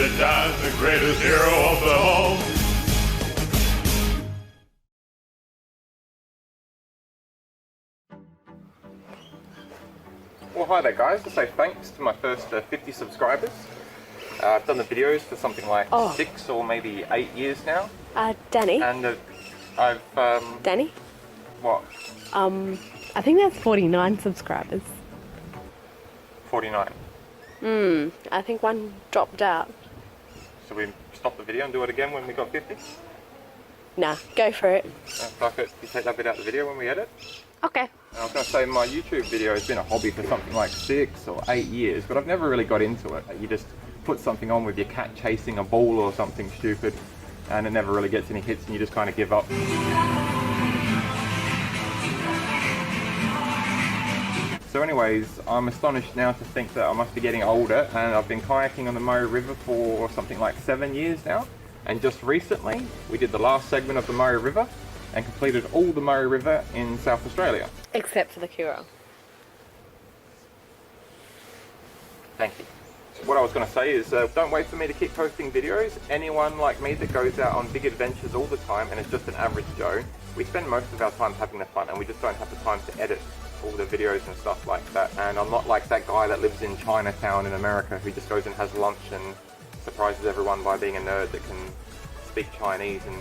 the time, the greatest hero of them all. Well, hi there guys, to say thanks to my first 50 subscribers. I've done the videos for something like 6 or maybe 8 years now. Danny. And I've Danny? What? I think that's 49 subscribers. 49. I think one dropped out. Should we stop the video and do it again when we got 50? Nah, go for it. Fuck it, you take that bit out of the video when we edit? Okay. And I was going to say my YouTube video has been a hobby for something like 6 or 8 years, but I've never really got into it. You just put something on with your cat chasing a ball or something stupid, and it never really gets any hits and you just kind of give up. So anyways, I'm astonished now to think that I must be getting older, and I've been kayaking on the Murray River for something like 7 years now. And just recently, we did the last segment of the Murray River and completed all the Murray River in South Australia. Except for the Kura. Thank you. What I was going to say is, don't wait for me to keep posting videos. Anyone like me that goes out on big adventures all the time and is just an average Joe, we spend most of our time having the fun and we just don't have the time to edit all the videos and stuff like that. And I'm not like that guy that lives in Chinatown in America who just goes and has lunch and surprises everyone by being a nerd that can speak Chinese and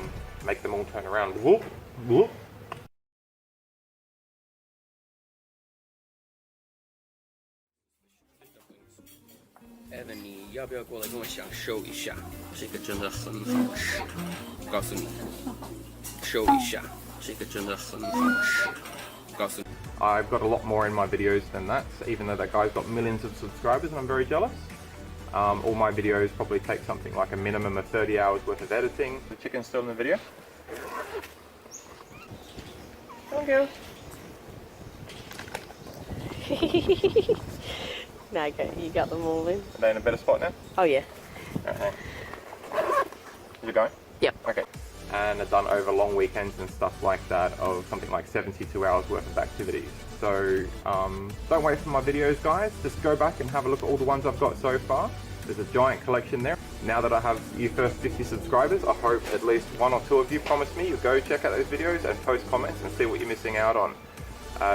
make them all turn around. Whoop, whoop. Evan， 你要不要过来跟我享受一下？这个真的很好吃，告诉你，收一下，这个真的很好吃，告诉你。I've got a lot more in my videos than that, so even though that guy's got millions of subscribers and I'm very jealous. All my videos probably take something like a minimum of 30 hours worth of editing. The chicken's still in the video. Okay. No, okay, you got them all in. Are they in a better spot now? Oh yeah. Okay. Is it going? Yep. Okay. And I've done over long weekends and stuff like that of something like 72 hours worth of activities. So don't wait for my videos guys, just go back and have a look at all the ones I've got so far. There's a giant collection there. Now that I have you first 50 subscribers, I hope at least 1 or 2 of you promise me you'll go check out those videos and post comments and see what you're missing out on.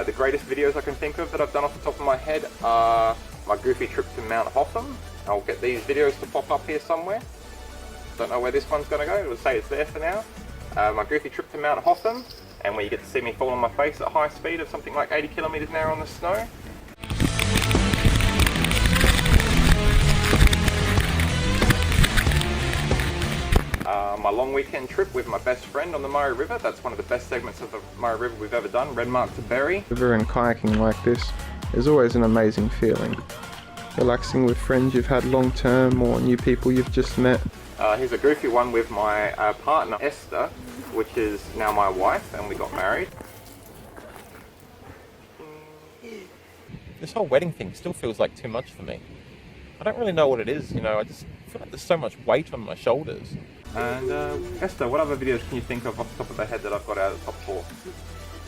The greatest videos I can think of that I've done off the top of my head are my goofy trip to Mount Hotham. I'll get these videos to pop up here somewhere. Don't know where this one's going to go, it'll say it's there for now. My goofy trip to Mount Hotham, and where you get to see me fall on my face at high speed of something like 80 kilometers an hour on the snow. My long weekend trip with my best friend on the Murray River. That's one of the best segments of the Murray River we've ever done, Renmark to Berry. River and kayaking like this is always an amazing feeling. Relaxing with friends you've had long term or new people you've just met. Here's a goofy one with my partner Esther, which is now my wife, and we got married. This whole wedding thing still feels like too much for me. I don't really know what it is, you know, I just feel like there's so much weight on my shoulders. And Esther, what other videos can you think of off the top of the head that I've got out of the top 4?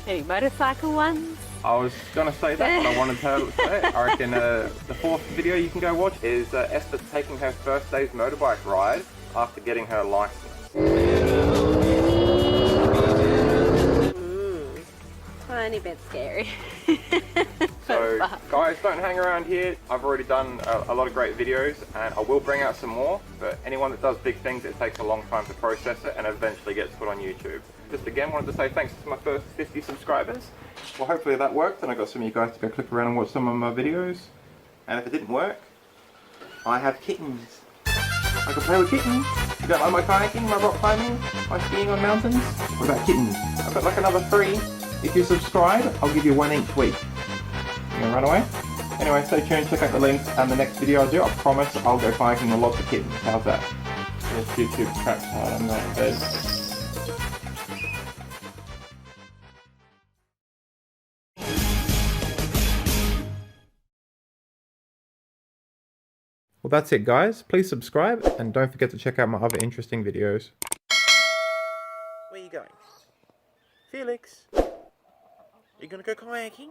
Any motorcycle ones? I was going to say that, but I wanted her to say it. I reckon the 4th video you can go watch is Esther taking her first day's motorbike ride after getting her license. Tiny bit scary. So guys, don't hang around here. I've already done a lot of great videos and I will bring out some more, but anyone that does big things, it takes a long time to process it and eventually gets put on YouTube. Just again wanted to say thanks to my first 50 subscribers. Well, hopefully that worked and I got some of you guys to go click around and watch some of my videos. And if it didn't work, I have kittens. I can play with kittens. You don't like my kayaking, my rock climbing, my skiing on mountains? What about kittens? I've got like another 3. If you subscribe, I'll give you 1 each week. You gonna run away? Anyway, stay tuned, check out the links, and the next video I do, I promise I'll go kayaking with lots of kittens. How's that? This YouTube cracks hard on that bed. Well, that's it guys. Please subscribe and don't forget to check out my other interesting videos. Where are you going? Felix? Are you gonna go kayaking?